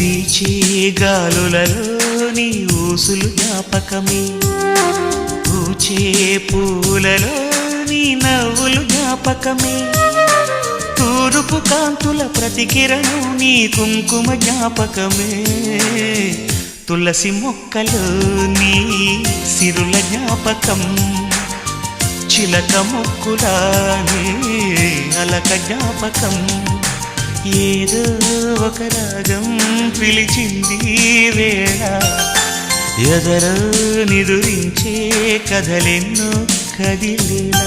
వీచే గాలులలో నీ ఊసులు జ్ఞాపకమే, పూచే పూలలో నీ నవ్వులు జ్ఞాపకమే, తూరుపు కాంతుల ప్రతికిరణం నీ కుంకుమ జ్ఞాపకమే, తులసి మొక్కలో నీ సిరుల జ్ఞాపకం, చిలక మొక్కులానే అలక జ్ఞాపకం, ఏదో ఒక రాగం పిలిచింది వేళ, ఎదరో నిదురించే కథలెన్నో కదిలేలా.